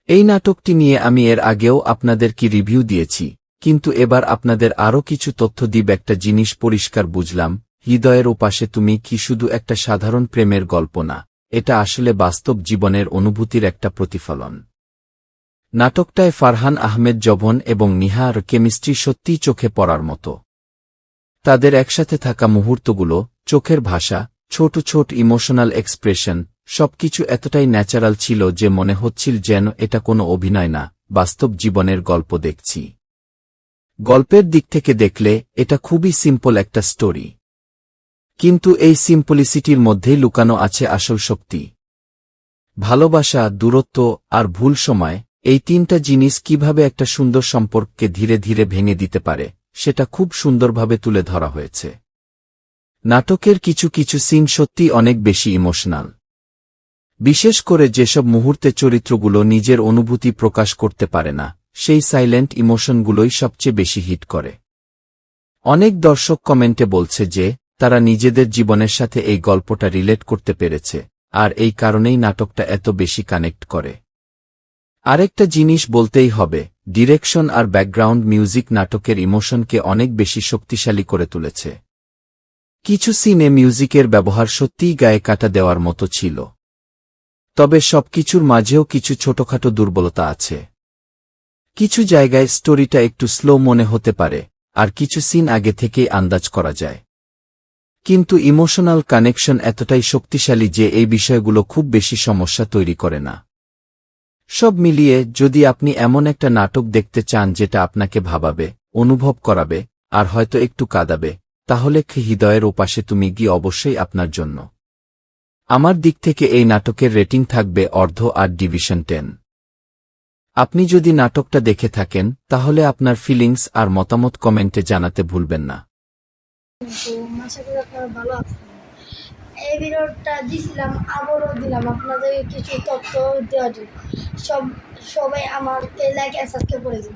এই নাটকটি নিয়ে আমি এর আগেও আপনাদের কি রিভিউ দিয়েছি, কিন্তু এবার আপনাদের আরও কিছু তথ্য দিব। একটা জিনিস পরিষ্কার বুঝলাম, হৃদয়ের ওপাশে তুমি কি শুধু একটা সাধারণ প্রেমের গল্প না, এটা আসলে বাস্তব জীবনের অনুভূতির একটা প্রতিফলন। নাটকটায় ফারহান আহমেদ জবন এবং নিহার কেমিস্ট্রি সত্যিই চোখে পড়ার মতো। তাদের একসাথে থাকা মুহূর্তগুলো, চোখের ভাষা, ছোট ছোট ইমোশনাল এক্সপ্রেশন, সবকিছু এতটাই ন্যাচারাল ছিল যে মনে হচ্ছিল যেন এটা কোনো অভিনয় না, বাস্তব জীবনের গল্প দেখছি। গল্পের দিক থেকে দেখলে এটা খুবই সিম্পল একটা স্টোরি, কিন্তু এই সিম্পলিসিটির মধ্যেই লুকানো আছে আসল শক্তি। ভালোবাসা, দূরত্ব আর ভুল সময়, এই তিনটা জিনিস কিভাবে একটা সুন্দর সম্পর্ককে ধীরে ধীরে ভেঙে দিতে পারে, সেটা খুব সুন্দরভাবে তুলে ধরা হয়েছে। নাটকের কিছু কিছু সিন সত্যি অনেক বেশি ইমোশনাল, বিশেষ করে যেসব মুহূর্তে চরিত্রগুলো নিজের অনুভূতি প্রকাশ করতে পারে না, সেই সাইলেন্ট ইমোশনগুলোই সবচেয়ে বেশি হিট করে। অনেক দর্শক কমেন্টে বলছে যে তারা নিজেদের জীবনের সাথে এই গল্পটা রিলেট করতে পেরেছে, আর এই কারণেই নাটকটা এত বেশি কানেক্ট করে। আরেকটা জিনিস বলতেই হবে, ডিরেকশন আর ব্যাকগ্রাউন্ড মিউজিক নাটকের ইমোশনকে অনেক বেশি শক্তিশালী করে তুলেছে। কিছু সিনে মিউজিকের ব্যবহার সত্যিই গায়ে কাটা দেওয়ার মতো ছিল। তবে সবকিছুর মাঝেও কিছু ছোটখাটো দুর্বলতা আছে। কিছু জায়গায় স্টোরিটা একটু স্লো মনে হতে পারে, আর কিছু সিন আগে থেকেই আন্দাজ করা যায়। কিন্তু ইমোশনাল কানেকশন এতটাই শক্তিশালী যে এই বিষয়গুলো খুব বেশি সমস্যা তৈরি করে না। সব মিলিয়ে যদি আপনি এমন একটা নাটক দেখতে চান যেটা আপনাকে ভাবাবে, অনুভব করাবে, আর হয়তো একটু কাঁদাবে, তাহলে হৃদয়ের ওপাশে তুমি গিয়ে অবশ্যই আপনার জন্য। আমার দিক থেকে এই নাটকের রেটিং থাকবে অর্ধ আর ডিভিশন 10। আপনি যদি নাটকটা দেখে থাকেন তাহলে আপনার ফিলিংস আর মতামত কমেন্টে জানাতে ভুলবেন না। আশা করি আপনারা ভালো আছেন। এই ভিডিওটা দিছিলাম, আবারও দিলাম আপনাদের কিছু তথ্য দেওয়ার জন্য। সবাই আমাকে লাইক আর সাবস্ক্রাইব করে দিন।